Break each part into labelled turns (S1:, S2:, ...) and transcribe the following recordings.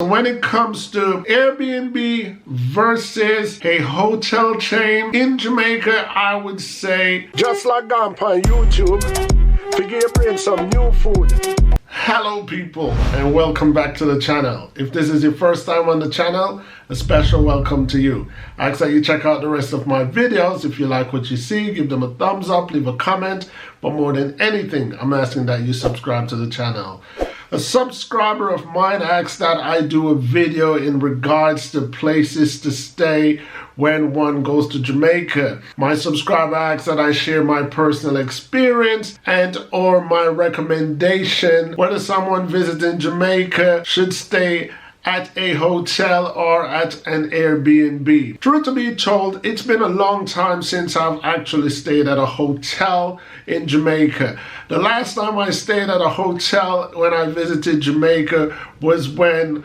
S1: when it comes to Airbnb versus a hotel chain in Jamaica, I would say
S2: just like on YouTube, figure your brain some new food.
S1: hello people and welcome back to the channel. If this is your first time on the channel, a special welcome to you. I ask that you check out the rest of my videos. If you like what you see, give them a thumbs up, leave a comment, but more than anything, I'm asking that you subscribe to the channel. A subscriber of mine asked that I do a video in regards to places to stay when one goes to Jamaica. My subscriber asked that I share my personal experience and or my recommendation whether someone visiting Jamaica should stay at a hotel or at an Airbnb. Truth to be told, it's been a long time since I've actually stayed at a hotel in Jamaica. The last time I stayed at a hotel when I visited Jamaica was when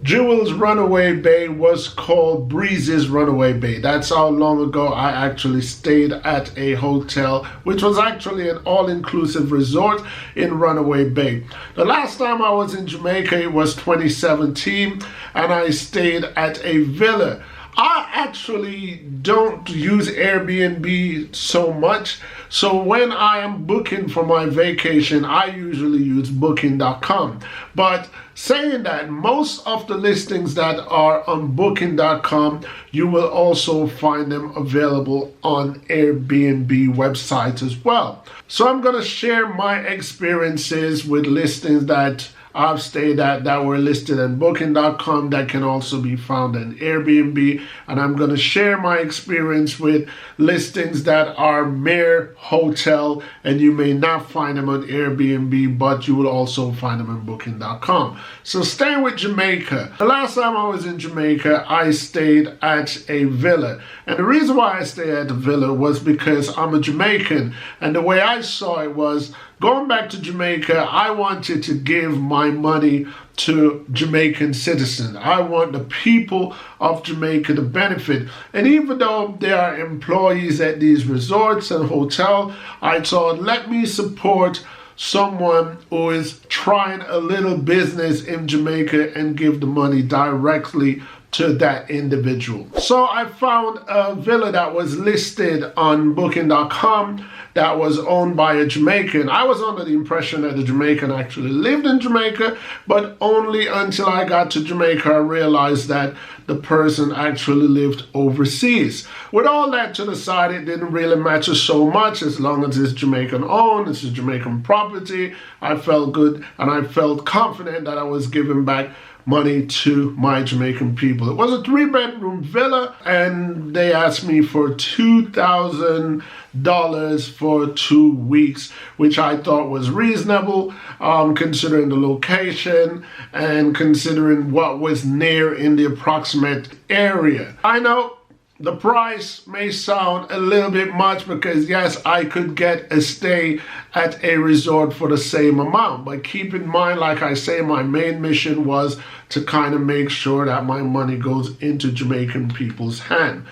S1: Jewel's Runaway Bay was called Breeze's Runaway Bay. That's how long ago I actually stayed at a hotel, which was actually an all-inclusive resort in Runaway Bay. The last time I was in Jamaica, it was 2017, and I stayed at a villa. I actually don't use Airbnb so much, so when I am booking for my vacation, I usually use booking.com. But saying that, most of the listings that are on booking.com, you will also find them available on Airbnb websites as well. So I'm going to share my experiences with listings that I've stayed at that were listed on booking.com that can also be found on Airbnb, and I'm going to share my experience with listings that are mere hotel and you may not find them on Airbnb, but you will also find them on booking.com. So staying with Jamaica. The last time I was in Jamaica, I stayed at a villa, and the reason why I stayed at the villa was because I'm a Jamaican, and the way I saw it was, going back to Jamaica, I wanted to give my money to Jamaican citizens. I want the people of Jamaica to benefit. And even though there are employees at these resorts and hotels, I thought, let me support someone who is trying a little business in Jamaica and give the money directly to that individual. So I found a villa that was listed on booking.com that was owned by a Jamaican. I was under the impression that the Jamaican actually lived in Jamaica, but only until I got to Jamaica I realized that the person actually lived overseas. With all that to the side, it didn't really matter so much. As long as it's Jamaican owned, it's a Jamaican property, I felt good and I felt confident that I was giving back money to my Jamaican people. It was a 3-bedroom villa, and they asked me for $2,000 for 2 weeks, which I thought was reasonable, considering the location and considering what was near in the approximate area. I know the price may sound a little bit much because yes, I could get a stay at a resort for the same amount, but keep in mind, like I say, my main mission was to kind of make sure that my money goes into Jamaican people's hand.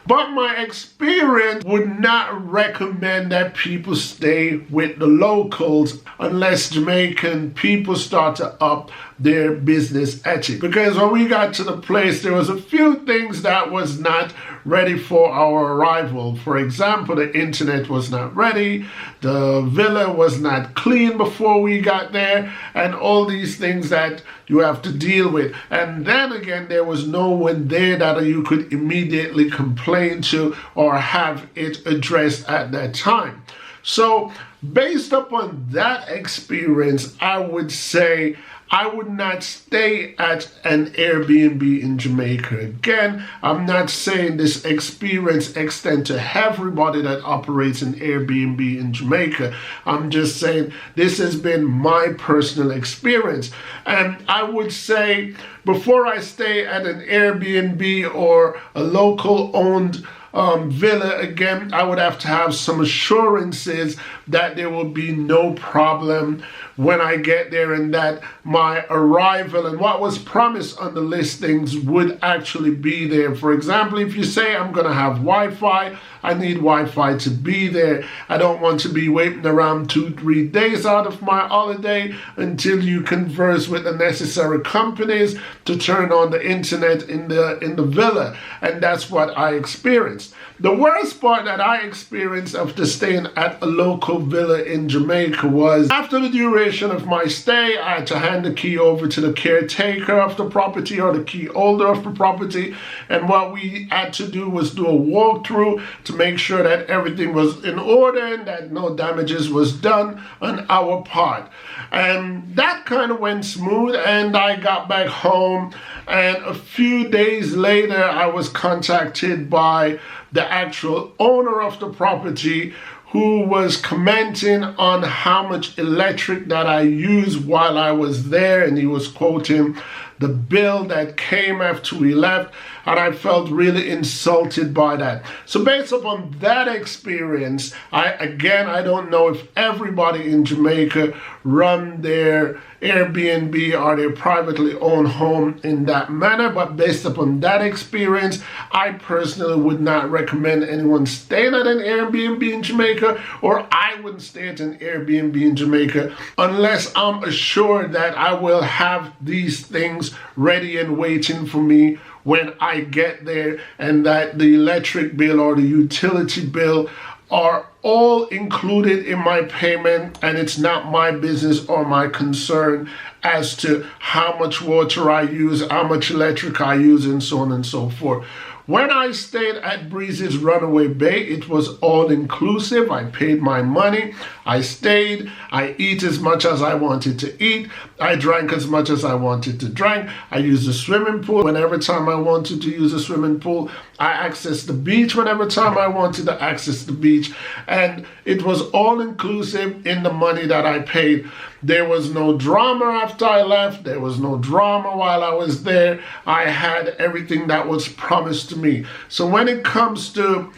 S1: But my experience would not recommend that people stay with the locals unless Jamaican people start to up their business ethic. Because when we got to the place, there was a few things that was not ready for our arrival. For example, the internet was not ready, the villa was not clean before we got there, and all these things that you have to deal with. And then again, there was no one there that you could immediately complain to or have it addressed at that time. So based upon that experience, I would say I would not stay at an Airbnb in Jamaica. Again, I'm not saying this experience extends to everybody that operates an Airbnb in Jamaica. I'm just saying this has been my personal experience. And I would say before I stay at an Airbnb or a local owned villa, again, I would have to have some assurances that there will be no problem when I get there, and that my arrival and what was promised on the listings would actually be there. For example, if you say I'm going to have Wi-Fi, I need Wi-Fi to be there. I don't want to be waiting around 2-3 days out of my holiday until you converse with the necessary companies to turn on the internet in the villa. And that's what I experienced. The worst part that I experienced after staying at a local villa in Jamaica was, after the duration of my stay, I had to hand the key over to the caretaker of the property, or the key holder of the property. And what we had to do was do a walkthrough to make sure that everything was in order and that no damages was done on our part. And that kind of went smooth, and I got back home, and a few days later I was contacted by the actual owner of the property, who was commenting on how much electric that I used while I was there, and he was quoting the bill that came after we left, and I felt really insulted by that. So based upon that experience, I don't know if everybody in Jamaica run their Airbnb or their privately owned home in that manner, but based upon that experience, I personally would not recommend anyone staying at an Airbnb in Jamaica, or I wouldn't stay at an Airbnb in Jamaica unless I'm assured that I will have these things ready and waiting for me when I get there, and that the electric bill or the utility bill are all included in my payment, and it's not my business or my concern as to how much water I use, how much electric I use, and so on and so forth. When I stayed at Breezy's Runaway Bay, it was all inclusive. I paid my money, I stayed, I eat as much as I wanted to eat, I drank as much as I wanted to drink, I used the swimming pool whenever time I wanted to use a swimming pool, I accessed the beach whenever time I wanted to access the beach, and it was all inclusive in the money that I paid. There was no drama after I left. There was no drama while I was there. I had everything that was promised to me. So when it comes to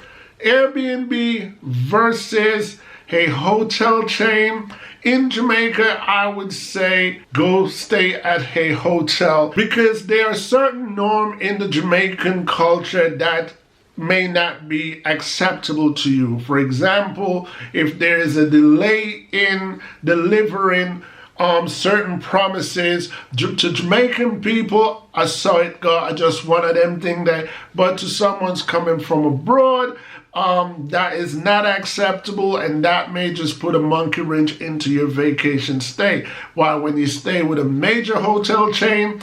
S1: Airbnb versus a hotel chain in Jamaica, I would say go stay at a hotel, because there are certain norms in the Jamaican culture that may not be acceptable to you. For example, if there is a delay in delivering certain promises to Jamaican people, I saw it go, I just one of them thing that, but to someone's coming from abroad, that is not acceptable, and that may just put a monkey wrench into your vacation stay. While when you stay with a major hotel chain,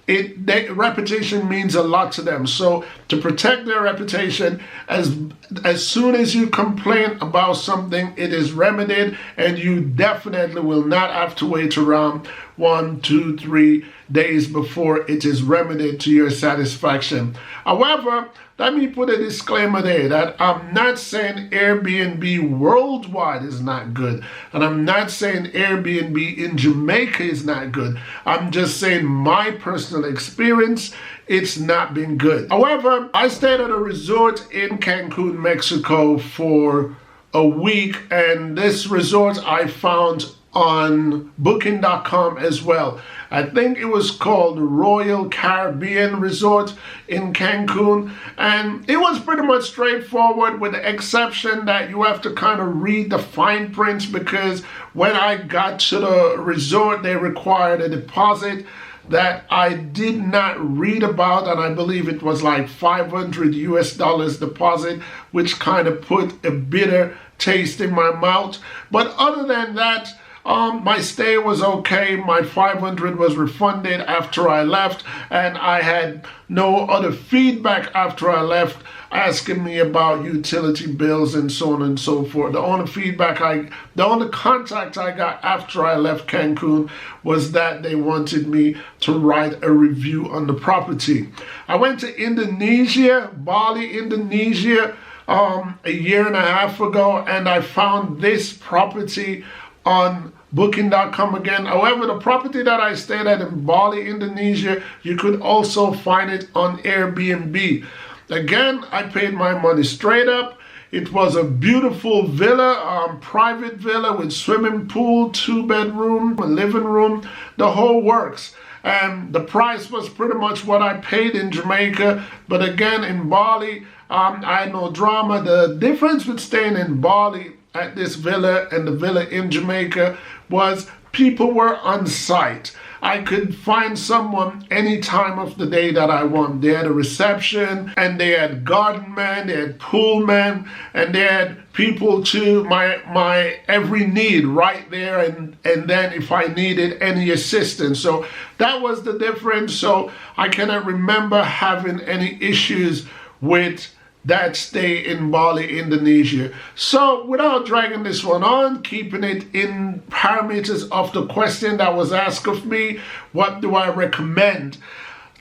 S1: their reputation means a lot to them. So to protect their reputation, as soon as you complain about something, it is remedied, and you definitely will not have to wait around 1, 2, 3 days before it is remedied to your satisfaction. However, let me put a disclaimer there that I'm not saying Airbnb worldwide is not good, and I'm not saying Airbnb in Jamaica is not good. I'm just saying my personal experience, it's not been good. However, I stayed at a resort in Cancun, Mexico for a week, and this resort I found on booking.com as well. I think it was called Royal Caribbean Resort in Cancun, and it was pretty much straightforward, with the exception that you have to kind of read the fine prints, because when I got to the resort, they required a deposit that I did not read about, and I believe it was like $500 deposit, which kind of put a bitter taste in my mouth. But other than that, my stay was okay. My $500 was refunded after I left, and I had no other feedback after I left asking me about utility bills and so on and so forth. The only contact I got after I left Cancun was that they wanted me to write a review on the property. I went to Indonesia, Bali, Indonesia, a year and a half ago, and I found this property on booking.com again. However, the property that I stayed at in Bali, Indonesia, you could also find it on Airbnb. Again, I paid my money straight up. It was a beautiful villa, private villa with swimming pool, 2-bedroom, a living room, the whole works. And the price was pretty much what I paid in Jamaica. But again, in Bali, I had no drama. The difference with staying in Bali at this villa and the villa in Jamaica was people were on site. I could find someone any time of the day that I want. They had a reception, and they had garden men, they had pool men, and they had people to my every need right there, and then if I needed any assistance. So that was the difference. So I cannot remember having any issues with that stay in Bali, Indonesia. So without dragging this one on, keeping it in parameters of the question that was asked of me, what do I recommend?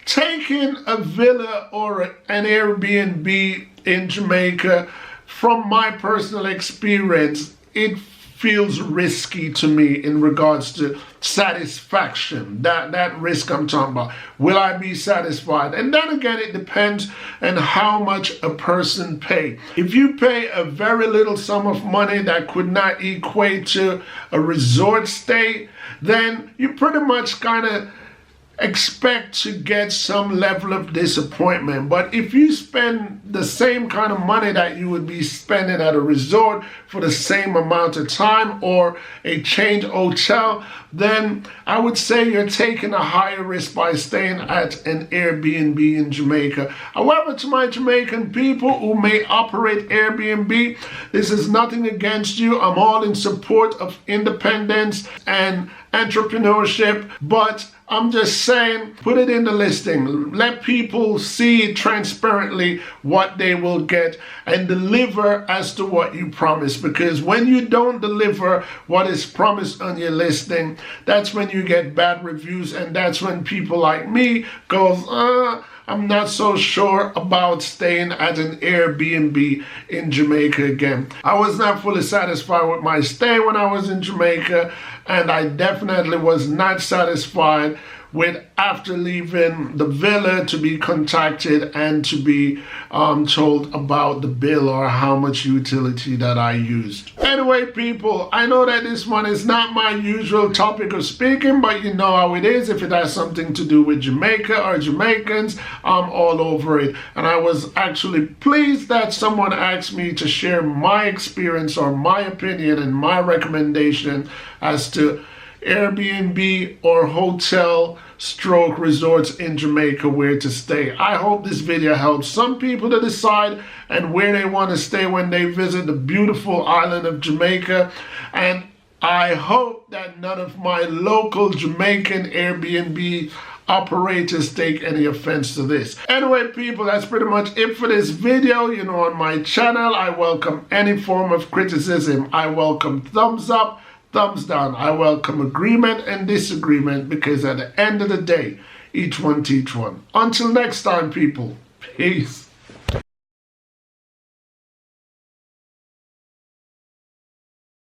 S1: Taking a villa or an Airbnb in Jamaica, from my personal experience, it feels risky to me in regards to satisfaction. That risk I'm talking about. Will I be satisfied? And then again, it depends on how much a person pay. If you pay a very little sum of money that could not equate to a resort stay, then you pretty much kind of expect to get some level of disappointment. But if you spend the same kind of money that you would be spending at a resort for the same amount of time or a chain hotel, then I would say you're taking a higher risk by staying at an Airbnb in Jamaica. However, to my Jamaican people who may operate Airbnb, this is nothing against you. I'm all in support of independence and entrepreneurship, but I'm just saying, put it in the listing. Let people see transparently what they will get and deliver as to what you promise. Because when you don't deliver what is promised on your listing, that's when you get bad reviews, and that's when people like me go, I'm not so sure about staying at an Airbnb in Jamaica again. I was not fully satisfied with my stay when I was in Jamaica, and I definitely was not satisfied with, after leaving the villa, to be contacted and to be told about the bill or how much utility that I used. Anyway, people, I know that this one is not my usual topic of speaking, but you know how it is. If it has something to do with Jamaica or Jamaicans, I'm all over it. And I was actually pleased that someone asked me to share my experience or my opinion and my recommendation as to Airbnb or hotel stroke resorts in Jamaica, where to stay. I hope this video helps some people to decide and where they want to stay when they visit the beautiful island of Jamaica. And I hope that none of my local Jamaican Airbnb operators take any offense to this. Anyway, people, that's pretty much it for this video. You know, on my channel, I welcome any form of criticism. I welcome thumbs up, thumbs down. I welcome agreement and disagreement, because at the end of the day, each one teach one. Until next time, people, peace.